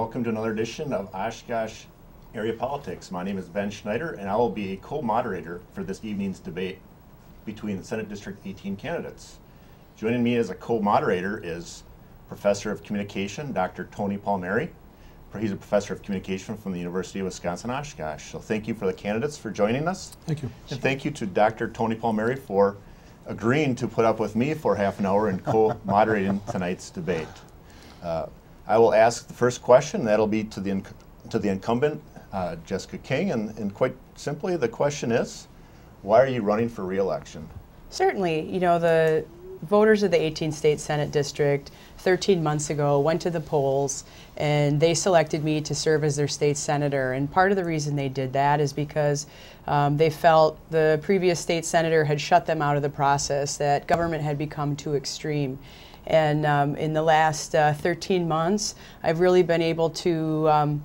welcome to another edition of Oshkosh Area Politics. My name is Ben Schneider, and I will be a co-moderator for this evening's debate between the Senate District 18 candidates. Joining me as a co-moderator is Professor of Communication, Dr. Tony Palmeri. He's a Professor of Communication from the University of Wisconsin-Oshkosh. So thank you for the candidates for joining us. Thank you. And thank you to Dr. Tony Palmeri for agreeing to put up with me for half an hour and co-moderating tonight's debate. I will ask the first question. That'll be to the incumbent, Jessica King, and quite simply, the question is, why are you running for re-election? Certainly. You know, the voters of the 18th State Senate District 13 months ago went to the polls and they selected me to serve as their state senator. And part of the reason they did that is because they felt the previous state senator had shut them out of the process, that government had become too extreme. And in the last 13 months, I've really been able to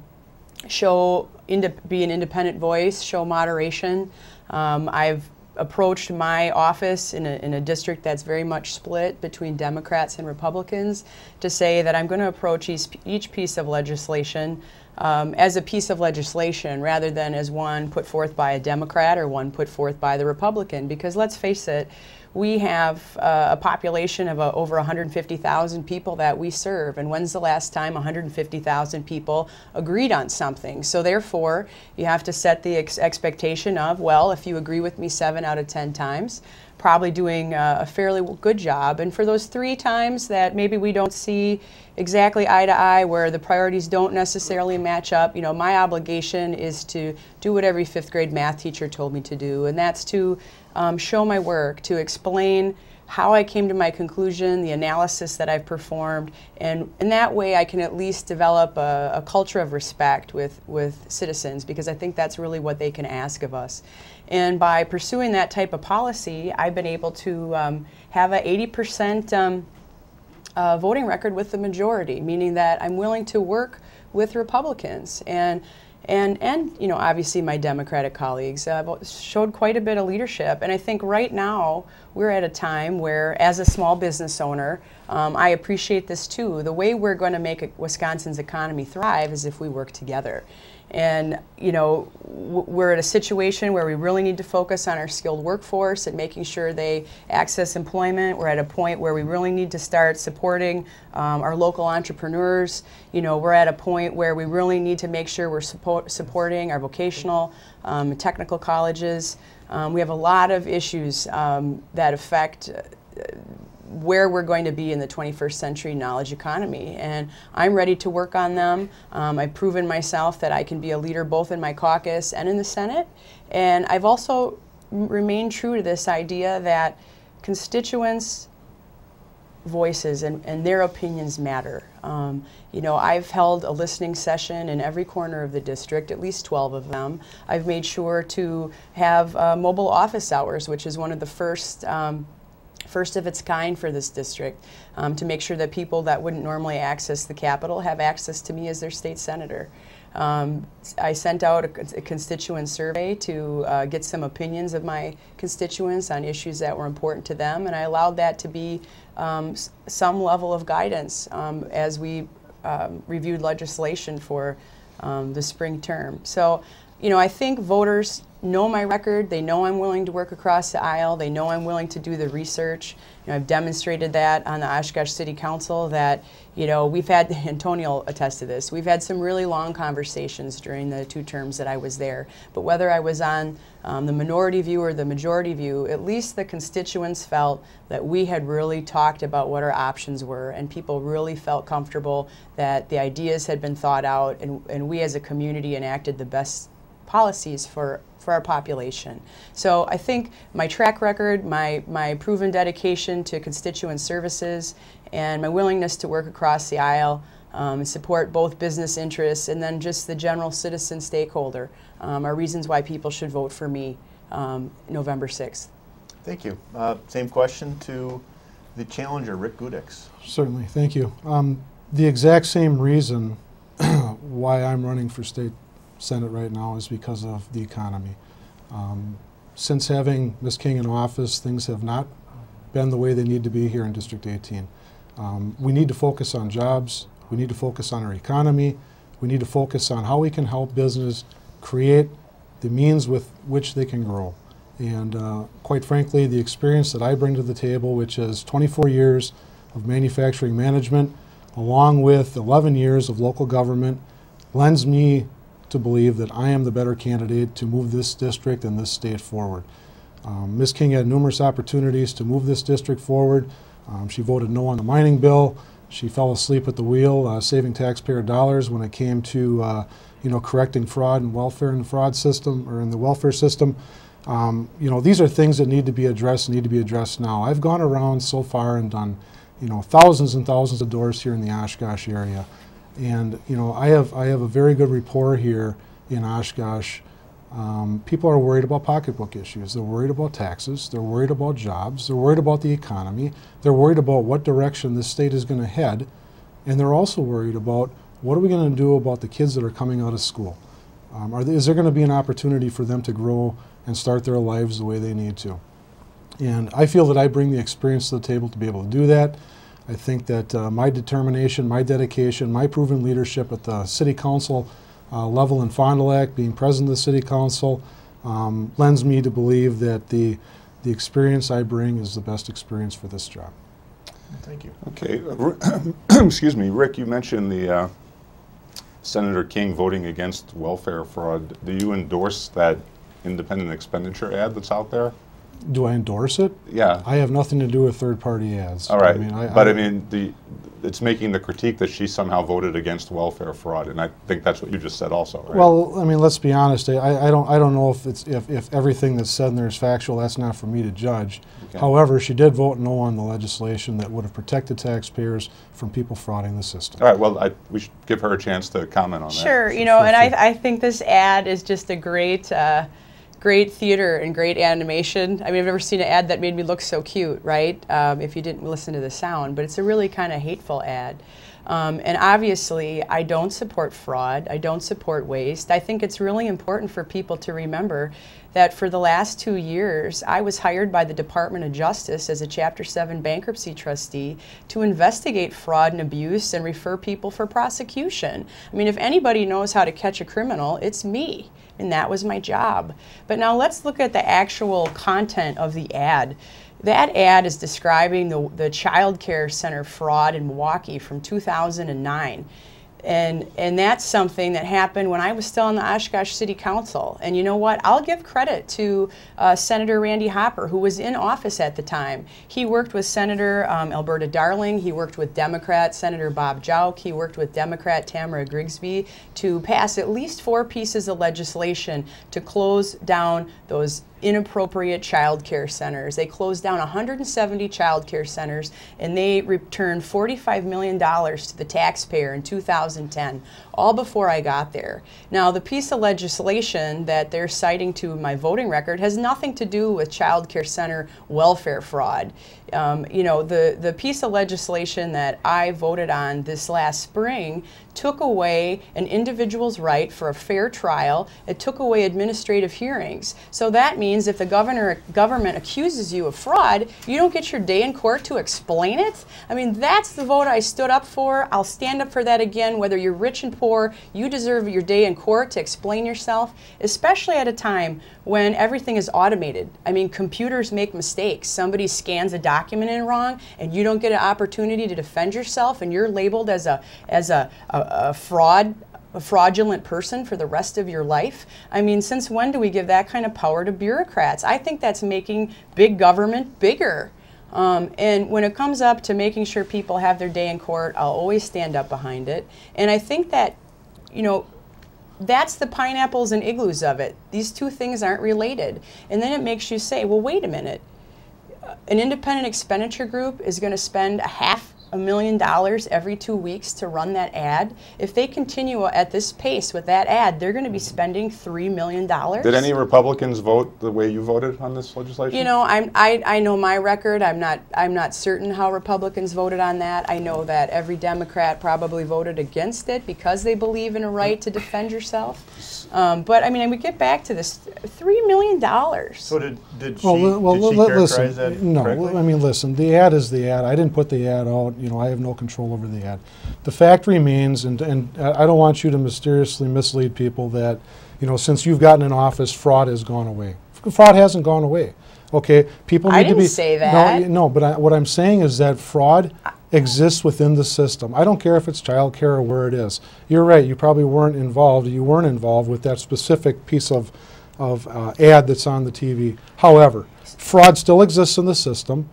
be an independent voice, show moderation. I've approached my office in a district that's very much split between Democrats and Republicans to say that I'm going to approach each piece of legislation as a piece of legislation rather than as one put forth by a Democrat or one put forth by the Republican. Because let's face it, we have a population of over 150,000 people that we serve, and when's the last time 150,000 people agreed on something? So therefore, you have to set the expectation of, well, if you agree with me 7 out of 10 times, probably doing a fairly good job. And for those 3 times that maybe we don't see exactly eye to eye, where the priorities don't necessarily match up, you know, my obligation is to do what every 5th grade math teacher told me to do, and that's to show my work, to explain how I came to my conclusion, the analysis that I've performed, and in that way I can at least develop a culture of respect with citizens, because I think that's really what they can ask of us. And by pursuing that type of policy, I've been able to have an 80% voting record with the majority, meaning that I'm willing to work with Republicans. And you know, obviously my Democratic colleagues showed quite a bit of leadership. And I think right now we're at a time where, as a small business owner, I appreciate this too. The way we're going to make Wisconsin's economy thrive is if we work together. And you know, we're at a situation where we really need to focus on our skilled workforce and making sure they access employment. We're at a point where we really need to start supporting our local entrepreneurs. You know, we're at a point where we really need to make sure we're supporting our vocational and technical colleges. We have a lot of issues that affect where we're going to be in the 21st century knowledge economy, and I'm ready to work on them. I've proven myself that I can be a leader both in my caucus and in the Senate, and I've also remained true to this idea that constituents' voices and their opinions matter. You know, I've held a listening session in every corner of the district, at least 12 of them. I've made sure to have mobile office hours, which is one of the first of its kind for this district, to make sure that people that wouldn't normally access the Capitol have access to me as their state senator. I sent out a constituent survey to get some opinions of my constituents on issues that were important to them, and I allowed that to be some level of guidance as we reviewed legislation for the spring term. So, you know, I think voters know my record. They know I'm willing to work across the aisle. They know I'm willing to do the research. You know, I've demonstrated that on the Oshkosh City Council that, you know, we've had, and Tony will attest to this, we've had some really long conversations during the 2 terms that I was there. But whether I was on the minority view or the majority view, at least the constituents felt that we had really talked about what our options were, and people really felt comfortable that the ideas had been thought out, and we as a community enacted the best policies for our population. So I think my track record, my proven dedication to constituent services, and my willingness to work across the aisle and support both business interests and then just the general citizen stakeholder are reasons why people should vote for me November 6th. Thank you. Same question to the challenger, Rick Gudex. Certainly, thank you. The exact same reason why I'm running for state Senate right now is because of the economy. Since having Ms. King in office, things have not been the way they need to be here in District 18. We need to focus on jobs. We need to focus on our economy. We need to focus on how we can help business create the means with which they can grow. And quite frankly, the experience that I bring to the table, which is 24 years of manufacturing management, along with 11 years of local government, lends me to believe that I am the better candidate to move this district and this state forward. Ms. King had numerous opportunities to move this district forward. She voted no on the mining bill. She fell asleep at the wheel, saving taxpayer dollars when it came to correcting fraud and welfare in the fraud system or in the welfare system. These are things that need to be addressed now. I've gone around so far and done thousands and thousands of doors here in the Oshkosh area. And I have a very good rapport here in Oshkosh. People are worried about pocketbook issues. They're worried about taxes. They're worried about jobs. They're worried about the economy. They're worried about what direction this state is going to head. And they're also worried about what are we going to do about the kids that are coming out of school. Is there going to be an opportunity for them to grow and start their lives the way they need to? And I feel that I bring the experience to the table to be able to do that. I think that my determination, my dedication, my proven leadership at the city council level in Fond du Lac, being president of the city council, lends me to believe that the experience I bring is the best experience for this job. Thank you. Okay, excuse me, Rick, you mentioned the Senator King voting against welfare fraud. Do you endorse that independent expenditure ad that's out there? Do I endorse it? Yeah. I have nothing to do with third-party ads. All right, I mean, it's making the critique that she somehow voted against welfare fraud, and I think that's what you just said also, right? Well, I mean, let's be honest. I don't know if everything that's said in there is factual. That's not for me to judge. Okay. However, she did vote no on the legislation that would have protected taxpayers from people frauding the system. All right, well, we should give her a chance to comment on that. Sure, and I think this ad is just a great theater and great animation. I mean, I've never seen an ad that made me look so cute, right? If you didn't listen to the sound, but it's a really kind of hateful ad. And obviously, I don't support fraud. I don't support waste. I think it's really important for people to remember that for the last 2 years, I was hired by the Department of Justice as a Chapter 7 bankruptcy trustee to investigate fraud and abuse and refer people for prosecution. I mean, if anybody knows how to catch a criminal, it's me. And that was my job. But now let's look at the actual content of the ad. That ad is describing the child care center fraud in Milwaukee from 2009. And that's something that happened when I was still on the Oshkosh City Council. And you know what? I'll give credit to Senator Randy Hopper, who was in office at the time. He worked with Senator Alberta Darling. He worked with Democrat Senator Bob Jauch. He worked with Democrat Tamara Grigsby to pass at least 4 pieces of legislation to close down those inappropriate child care centers. They closed down 170 child care centers, and they returned $45 million to the taxpayer in 2010, all before I got there. Now, the piece of legislation that they're citing to my voting record has nothing to do with child care center welfare fraud. The piece of legislation that I voted on this last spring took away an individual's right for a fair trial. It took away administrative hearings. So that means if the government accuses you of fraud, you don't get your day in court to explain it. I mean, that's the vote I stood up for. I'll stand up for that again, whether you're rich and poor. You deserve your day in court to explain yourself, especially at a time when everything is automated. I mean, computers make mistakes. Somebody scans a document in wrong, and you don't get an opportunity to defend yourself, and you're labeled as a fraudulent person for the rest of your life. I mean, since when do we give that kind of power to bureaucrats? I think that's making big government bigger. And when it comes up to making sure people have their day in court, I'll always stand up behind it. And I think that, that's the pineapples and igloos of it. These two things aren't related. And then it makes you say, well, wait a minute. An independent expenditure group is going to spend $500,000 every 2 weeks to run that ad. If they continue at this pace with that ad, they're going to be spending $3 million. Did any Republicans vote the way you voted on this legislation? I know my record. I'm not certain how Republicans voted on that. I know that every Democrat probably voted against it because they believe in a right to defend yourself. But I mean, we get back to this $3 million. So did she well, characterize listen, that no, correctly? I mean, listen, the ad is the ad. I didn't put the ad out. I have no control over the ad. The fact remains, and I don't want you to mysteriously mislead people that, since you've gotten in office, fraud has gone away. Fraud hasn't gone away. Okay, people need to be. I didn't say that. No, but what I'm saying is that fraud exists within the system. I don't care if it's child care or where it is. You're right. You probably weren't involved. You weren't involved with that specific piece of ad that's on the TV. However, fraud still exists in the system.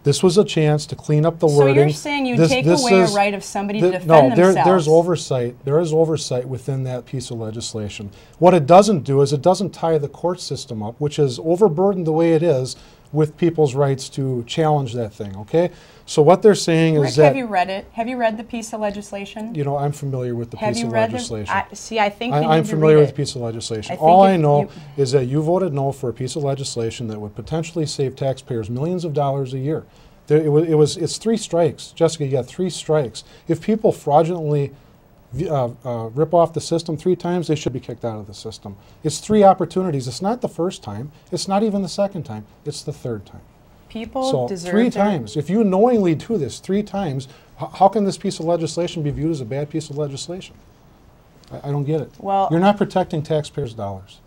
This was a chance to clean up the wording. So you're saying you take away a right of somebody to defend themselves? No, there's oversight. There is oversight within that piece of legislation. What it doesn't do is it doesn't tie the court system up, which is overburdened the way it is with people's rights to challenge that thing, okay? So what they're saying is that... Rick, have you read it? Have you read the piece of legislation? I'm familiar with the piece of legislation. I think you need I'm to familiar read with it. the piece of legislation. All I know is that you voted no for a piece of legislation that would potentially save taxpayers millions of dollars a year. It's 3 strikes. Jessica, you got 3 strikes. If people fraudulently rip off the system 3 times, they should be kicked out of the system. It's 3 opportunities. It's not the first time. It's not even the second time. It's the 3rd time. People deserve 3 times. If you knowingly do this 3 times, how can this piece of legislation be viewed as a bad piece of legislation? I don't get it. Well, you're not protecting taxpayers' dollars.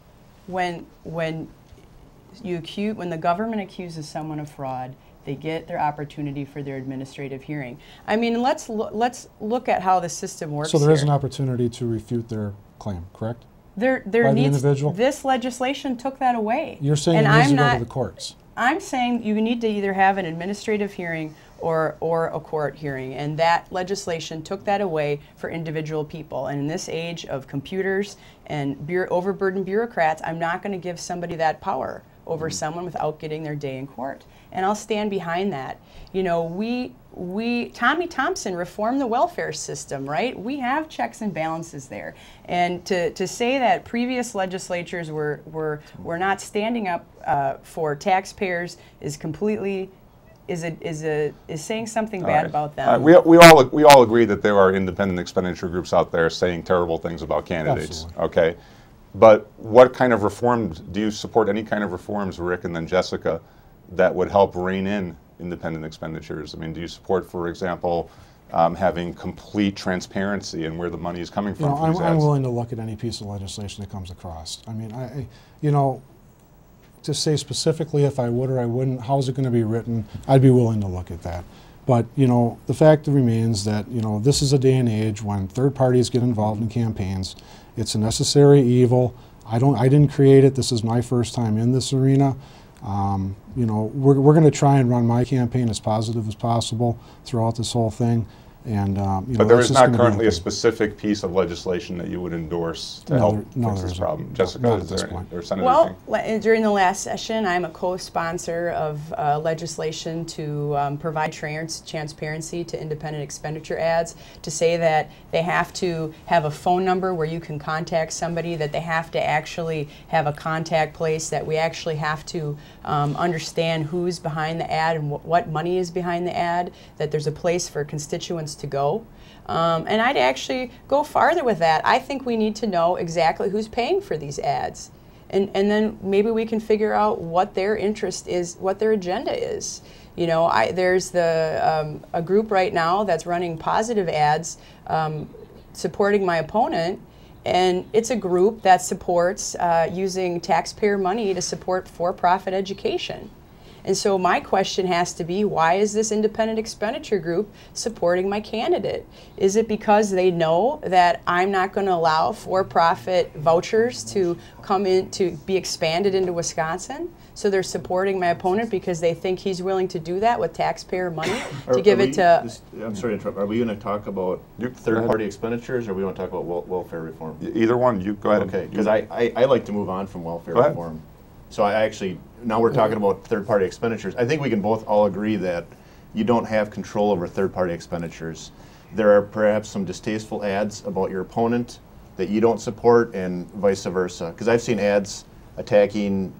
When the government accuses someone of fraud, they get their opportunity for their administrative hearing. I mean, let's look at how the system works. So there here. is an opportunity to refute their claim, correct? There By needs the individual? This legislation took that away. You're saying it needs to go to the courts. I'm saying you need to either have an administrative hearing or a court hearing, and that legislation took that away for individual people. And in this age of computers and overburdened bureaucrats, I'm not going to give somebody that power over someone without getting their day in court. And I'll stand behind that. Tommy Thompson reformed the welfare system, right? We have checks and balances there. And to say that previous legislatures were not standing up for taxpayers is completely saying something bad about them. We all agree that there are independent expenditure groups out there saying terrible things about candidates. Absolutely. Okay, but what kind of reforms do you support? Any kind of reforms, Rick, and then Jessica, that would help rein in independent expenditures? I mean, do you support, for example, having complete transparency in where the money is coming from? I'm willing to look at any piece of legislation that comes across. I mean, to say specifically if I would or I wouldn't, how is it going to be written, I'd be willing to look at that. But, the fact remains that, this is a day and age when third parties get involved in campaigns. It's a necessary evil. I didn't create it. This is my first time in this arena. We're going to try and run my campaign as positive as possible throughout this whole thing. And but there is not currently a specific piece of legislation that you would endorse to help fix this problem. Jessica, not at this point. Or Senator Well, during the last session, I'm a co-sponsor of legislation to provide transparency to independent expenditure ads, to say that they have to have a phone number where you can contact somebody, that they have to actually have a contact place, that we actually have to understand who's behind the ad and what money is behind the ad, that there's a place for constituents to go. And I'd actually go farther with that. I think we need to know exactly who's paying for these ads. And then maybe we can figure out what their interest is, what their agenda is. There's a group right now that's running positive ads supporting my opponent, and it's a group that supports using taxpayer money to support for-profit education. And so my question has to be, why is this independent expenditure group supporting my candidate? Is it because they know that I'm not going to allow for-profit vouchers to come in to be expanded into Wisconsin? So they're supporting my opponent because they think he's willing to do that with taxpayer money to give it to... I'm sorry to interrupt. Are we going to talk about third-party expenditures, or we want to talk about welfare reform? Either one. You go ahead. Okay, because I like to move on from welfare reform. So now we're talking about third-party expenditures. I think we can both all agree that you don't have control over third-party expenditures. There are perhaps some distasteful ads about your opponent that you don't support, and vice versa. Because I've seen ads attacking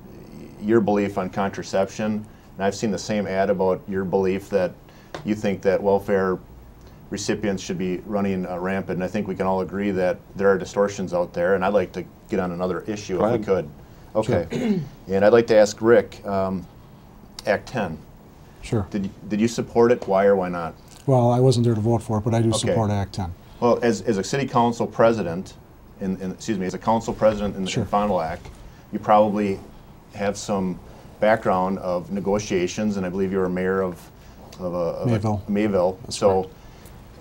your belief on contraception, and I've seen the same ad about your belief that you think that welfare recipients should be running rampant. And I think we can all agree that there are distortions out there, and I'd like to get on another issue if we could. Okay, sure. And I'd like to ask Rick, Act 10. Sure. Did you support it? Why or why not? Well, I wasn't there to vote for it, but I do Okay. support Act 10. Well, as a city council president, excuse me, as a council president in Sure. Fond du Lac, you probably have some background of negotiations, and I believe you were mayor of Mayville. That's So,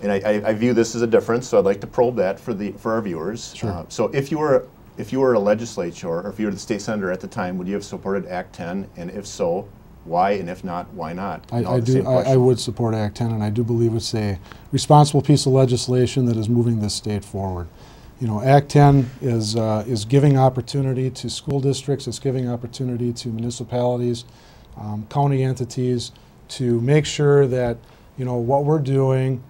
and I view this as a difference, so I'd like to probe that for our viewers. Sure. So if you were a legislature, or if you were the state senator at the time, would you have supported Act 10? And if so, why? And if not, why not? I would support Act 10, and I do believe it's a responsible piece of legislation that is moving this state forward. You know, Act 10 is giving opportunity to school districts, it's giving opportunity to municipalities, county entities, to make sure that, you know, what we're doing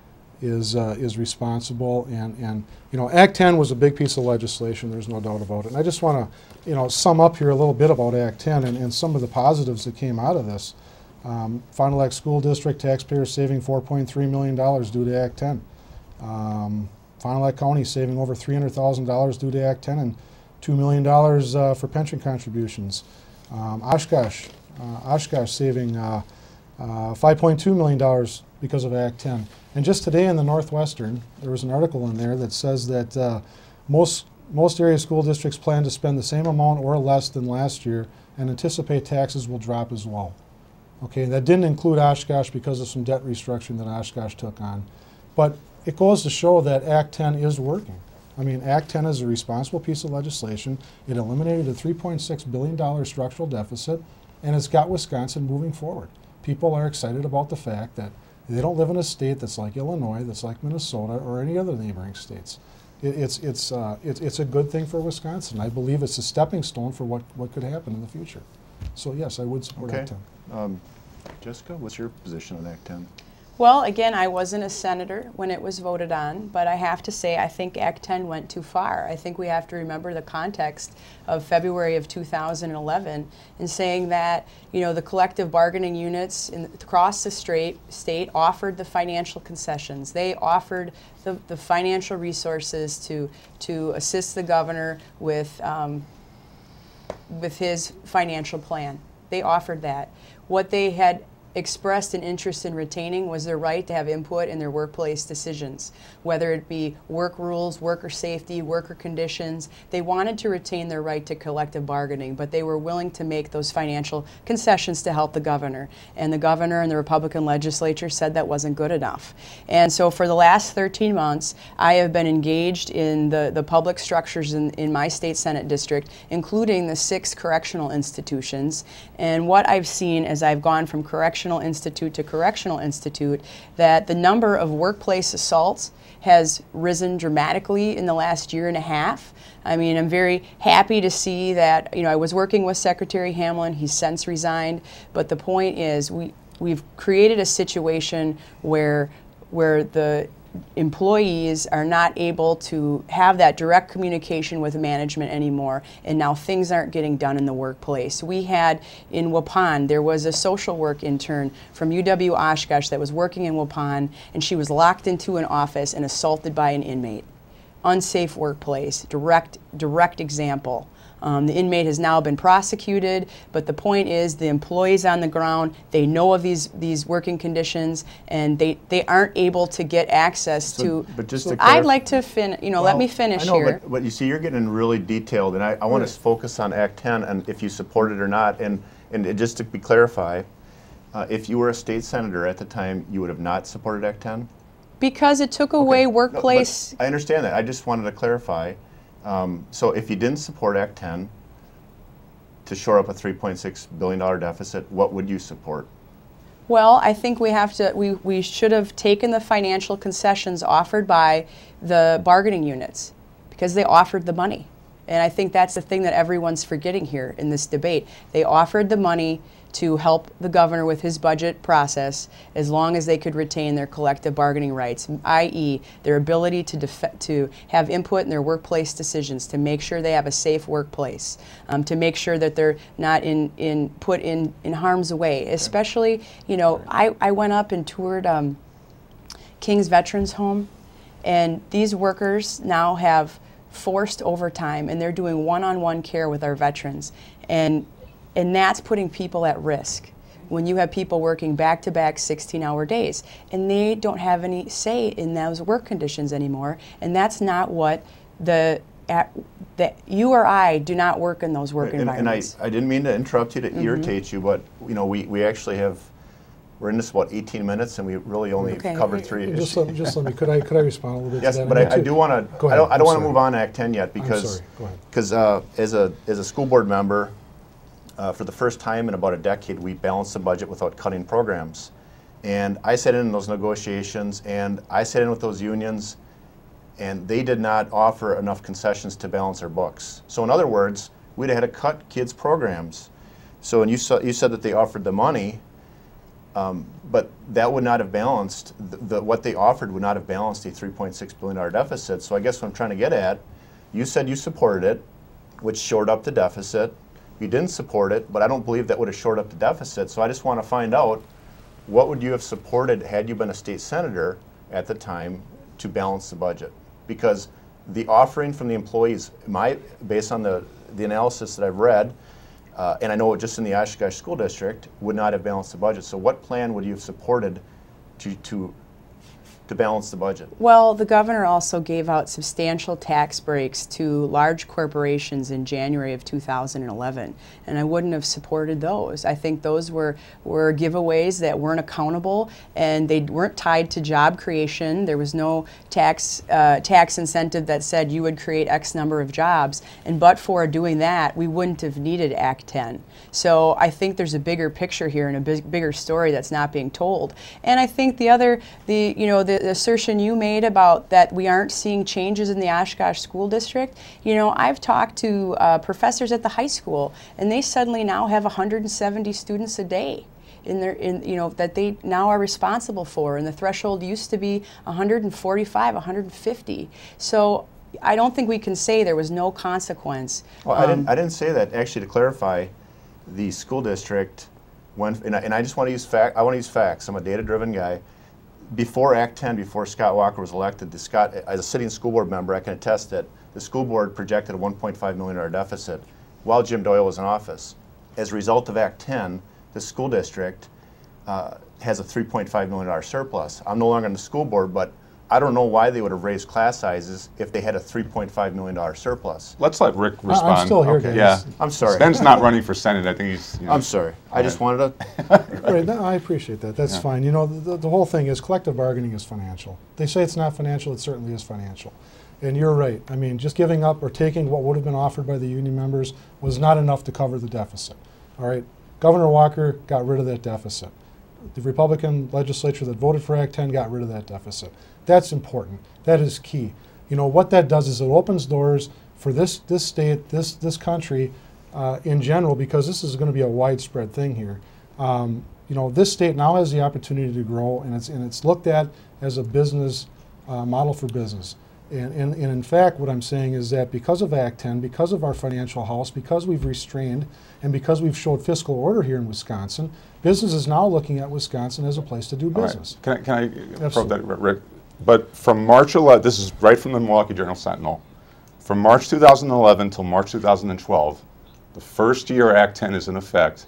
is responsible, and you know, Act 10 was a big piece of legislation, there's no doubt about it. And I just want to, you know, sum up here a little bit about Act 10 and some of the positives that came out of this. Fond du Lac School District taxpayers saving $4.3 million due to Act 10. Fond du Lac County saving over $300,000 due to Act 10, and $2 million for pension contributions. Oshkosh saving $5.2 million because of Act 10. And just today in the Northwestern, there was an article in there that says that most area school districts plan to spend the same amount or less than last year, and anticipate taxes will drop as well. Okay, that didn't include Oshkosh because of some debt restructuring that Oshkosh took on. But it goes to show that Act 10 is working. I mean, Act 10 is a responsible piece of legislation. It eliminated a $3.6 billion structural deficit, and it's got Wisconsin moving forward. People are excited about the fact that they don't live in a state that's like Illinois, that's like Minnesota, or any other neighboring states. It's a good thing for Wisconsin. I believe it's a stepping stone for what could happen in the future. So yes, I would support Act 10. Jessica, what's your position on Act 10? Well, again, I wasn't a senator when it was voted on, but I have to say I think Act 10 went too far. I think we have to remember the context of February of 2011 in saying that, you know, the collective bargaining units across the state offered the financial concessions. They offered the financial resources to assist the governor with his financial plan. They offered that. What they had expressed an interest in retaining was their right to have input in their workplace decisions, whether it be work rules, worker safety, worker conditions. They wanted to retain their right to collective bargaining, but they were willing to make those financial concessions to help the governor. And the governor and the Republican legislature said that wasn't good enough. And so for the last 13 months, I have been engaged in the public structures in my state Senate district, including the 6 correctional institutions. And what I've seen as I've gone from correctional institute to correctional institute, that the number of workplace assaults has risen dramatically in the last year and a half. I mean, I'm very happy to see that, you know, I was working with Secretary Hamlin, he's since resigned, but the point is we've created a situation where the employees are not able to have that direct communication with management anymore, and now things aren't getting done in the workplace. We had in Waupun, there was a social work intern from UW Oshkosh that was working in Waupun, and she was locked into an office and assaulted by an inmate. Unsafe workplace, direct example. The inmate has now been prosecuted, but the point is the employees on the ground, they know of these working conditions, and they aren't able to get access to. But just to I'd like to let me finish here. But you see, you're getting really detailed, and I want to focus on Act 10 and if you support it or not. And just to clarify, if you were a state senator at the time, you would have not supported Act 10? Because it took away workplace. No, I understand that. I just wanted to clarify. So if you didn't support Act 10 to shore up a $3.6 billion deficit, what would you support? Well, I think we should have taken the financial concessions offered by the bargaining units because they offered the money. And I think that's the thing that everyone's forgetting here in this debate. They offered the money to help the governor with his budget process as long as they could retain their collective bargaining rights, i.e. their ability to have input in their workplace decisions, to make sure they have a safe workplace, to make sure that they're not put in harm's way. Especially, you know, I went up and toured King's Veterans Home, and these workers now have forced overtime, and they're doing one-on-one care with our veterans. And that's putting people at risk. when you have people working back-to-back 16-hour days, and they don't have any say in those work conditions anymore, and that's not what that you or I do not work in those work environments. And I didn't mean to interrupt you to irritate you, but you know, we actually have, we're in this about 18 minutes, and we really only covered 3 issues. Just let me, could I respond a little bit yes, to that? but I do want to, I don't want to move on to Act 10 yet, because as a school board member, for the first time in about a decade, we balanced the budget without cutting programs. And I sat in those negotiations, and I sat in with those unions, and they did not offer enough concessions to balance their books. So in other words, we'd have had to cut kids' programs. So, and you said that they offered the money, but that would not have balanced, what they offered would not have balanced a $3.6 billion deficit. So I guess what I'm trying to get at, you said you supported it, which shored up the deficit. You didn't support it, but I don't believe that would have shored up the deficit. So I just want to find out, what would you have supported had you been a state senator at the time to balance the budget? Because the offering from the employees, based on the analysis that I've read, and I know just in the Oshkosh School District, would not have balanced the budget. So what plan would you have supported to balance the budget? Well, the governor also gave out substantial tax breaks to large corporations in January of 2011, and I wouldn't have supported those. I think those were giveaways that weren't accountable, and they weren't tied to job creation. There was no tax incentive that said you would create X number of jobs, and but for doing that, we wouldn't have needed Act 10. So I think there's a bigger picture here and a bigger story that's not being told. And I think the assertion you made about that we aren't seeing changes in the Oshkosh School District, you know, I've talked to professors at the high school, and they suddenly now have 170 students a day that they now are responsible for, and the threshold used to be 145, 150. So I don't think we can say there was no consequence. Well, I didn't say that. Actually, to clarify, the school district went, and I just want to use facts. I want to use facts. I'm a data-driven guy. Before Act 10, before Scott Walker was elected, as a sitting school board member, I can attest that the school board projected a $1.5 million deficit while Jim Doyle was in office. As a result of Act 10, the school district has a $3.5 million surplus. I'm no longer on the school board, but I don't know why they would have raised class sizes if they had a $3.5 million surplus. Let's let Rick respond. I'm still here, okay. guys. Yeah, I'm sorry. Ben's not running for Senate. I think he's. You know, I'm sorry. I just wanted to. Right, no, I appreciate that. That's fine. You know, the whole thing is collective bargaining is financial. They say it's not financial. It certainly is financial. And you're right. I mean, just giving up or taking what would have been offered by the union members was not enough to cover the deficit. All right. Governor Walker got rid of that deficit. The Republican legislature that voted for Act 10 got rid of that deficit. That's important. That is key. You know, what that does is it opens doors for this state, this country in general, because this is going to be a widespread thing here. You know, this state now has the opportunity to grow, and it's looked at as a business model for business. And in fact, what I'm saying is that because of Act 10, because of our financial house, because we've restrained, and because we've showed fiscal order here in Wisconsin, business is now looking at Wisconsin as a place to do business. All right. Can I probe that, Rick? But from March 11, this is right from the Milwaukee Journal-Sentinel, from March 2011 till March 2012, the first year Act 10 is in effect,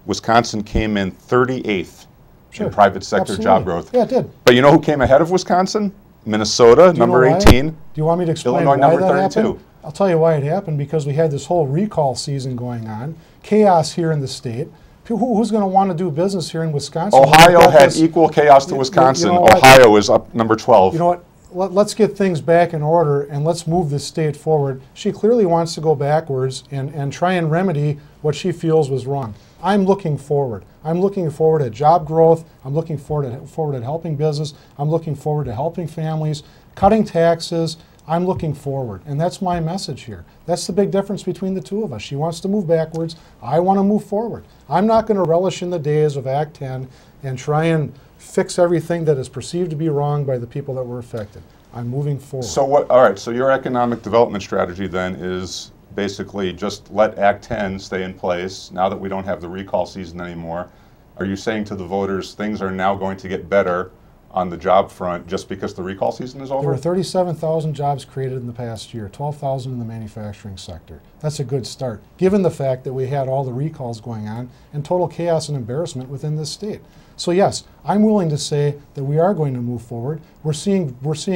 Wisconsin came in 38th in private sector job growth. Yeah, it did. But you know who came ahead of Wisconsin? Minnesota, number 18. Do you want me to explain Illinois, why number that 32. happened? I'll tell you why it happened, because we had this whole recall season going on, chaos here in the state. Who's going to want to do business here in Wisconsin? Ohio had equal chaos to Wisconsin. You know, Ohio is up number 12. You know what? Let's get things back in order and let's move this state forward. She clearly wants to go backwards and try and remedy what she feels was wrong. I'm looking forward. I'm looking forward at job growth. I'm looking forward at helping business. I'm looking forward to helping families, cutting taxes. I'm looking forward, and that's my message here. That's the big difference between the two of us. She wants to move backwards. I want to move forward. I'm not going to relish in the days of Act 10 and try and fix everything that is perceived to be wrong by the people that were affected. I'm moving forward. So what? All right. So your economic development strategy then is basically just let Act 10 stay in place now that we don't have the recall season anymore. Are you saying to the voters things are now going to get better on the job front just because the recall season is There over? were 37,000 jobs created in the past year, 12,000 in the manufacturing sector. That's a good start, given the fact that we had all the recalls going on and total chaos and embarrassment within this state. So yes, I'm willing to say that we are going to move forward. We're seeing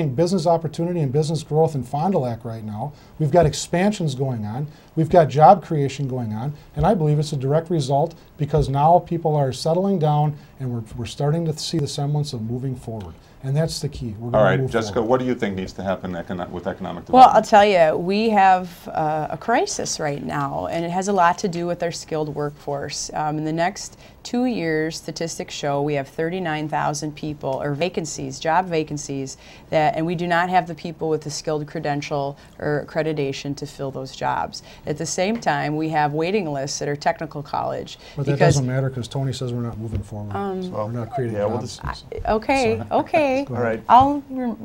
business opportunity and business growth in Fond du Lac right now. We've got expansions going on. We've got job creation going on. And I believe it's a direct result because now people are settling down and we're starting to see the semblance of moving forward. And that's the key. We're All going to right, move Jessica, forward. what do you think needs to happen with economic development? Well, I'll tell you, we have a crisis right now, and it has a lot to do with our skilled workforce. In the next 2 years, statistics show we have 39,000 people, or vacancies, job vacancies, and we do not have the people with the skilled credential or accreditation to fill those jobs. At the same time, we have waiting lists at our technical college. But that doesn't matter because Tony says we're not moving forward. So we're not creating jobs. Okay, okay. Go ahead. I'll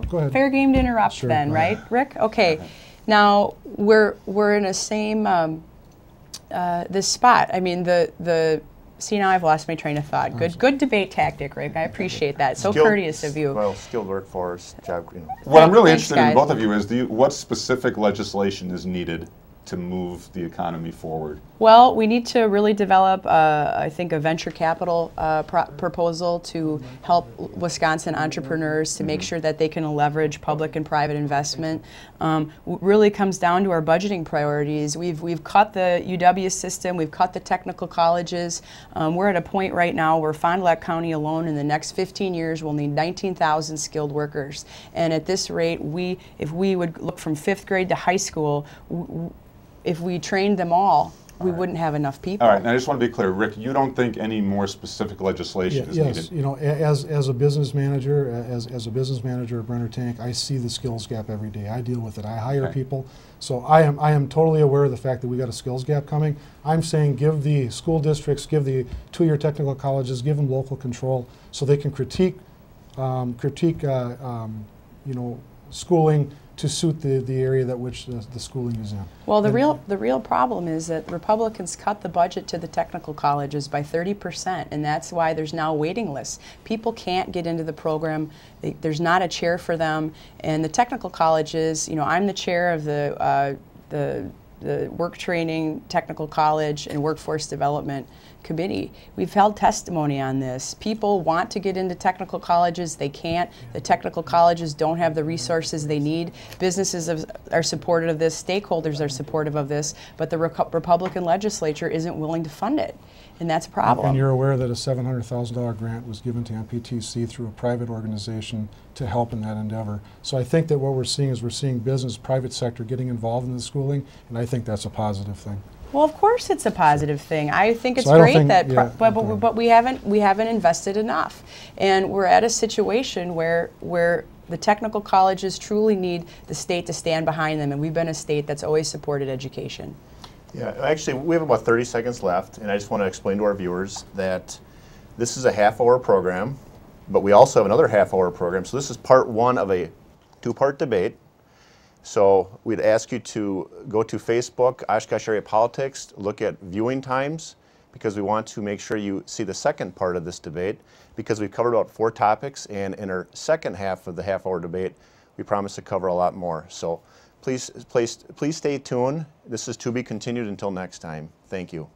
Go ahead. fair game to interrupt Sure, then, go right, Rick? Okay. Now we're in the same this spot. I mean see, now I've lost my train of thought. Good debate tactic, Rick. I appreciate that. So courteous of you. Well, skilled workforce, job. What I'm really Thanks, interested in guys. both of you is what specific legislation is needed to move the economy forward? Well, we need to really develop, I think, a venture capital proposal to help Wisconsin entrepreneurs to make sure that they can leverage public and private investment. Really comes down to our budgeting priorities. We've cut the UW system, we've cut the technical colleges. We're at a point right now where Fond du Lac County alone in the next 15 years will need 19,000 skilled workers. And at this rate, if we would look from 5th grade to high school, if we trained them all, we wouldn't have enough people. All right, and I just want to be clear, Rick, you don't think any more specific legislation is Yes, needed? you know, as a business manager, as a business manager at Brenner Tank, I see the skills gap every day. I deal with it. I hire people, so I am totally aware of the fact that we got a skills gap coming. I'm saying give the school districts, give the two-year technical colleges, give them local control so they can critique, you know, schooling to suit the area that which the schooling is in. Well, the real problem is that Republicans cut the budget to the technical colleges by 30%, and that's why there's now waiting lists. People can't get into the program. There's not a chair for them, and the technical colleges. You know, I'm the chair of the Work Training, Technical College, and Workforce Development Committee. We've held testimony on this. People want to get into technical colleges. They can't. The technical colleges don't have the resources they need. Businesses are supportive of this. Stakeholders are supportive of this. But the Republican legislature isn't willing to fund it. And that's a problem. And you're aware that a $700,000 grant was given to MPTC through a private organization to help in that endeavor. So I think that what we're seeing is we're seeing business, private sector getting involved in the schooling, and I think that's a positive thing. Well, of course it's a positive thing. I think it's So I don't great think- that, yeah, but we haven't invested enough, and we're at a situation where the technical colleges truly need the state to stand behind them, and we've been a state that's always supported education. Yeah, actually, we have about 30 seconds left, and I just want to explain to our viewers that this is a half-hour program, but we also have another half-hour program. So this is part one of a two-part debate. So we'd ask you to go to Facebook, Oshkosh Area Politics, look at viewing times, because we want to make sure you see the second part of this debate, because we've covered about 4 topics, and in our second half of the half-hour debate, we promise to cover a lot more. So please stay tuned. This is to be continued until next time. Thank you.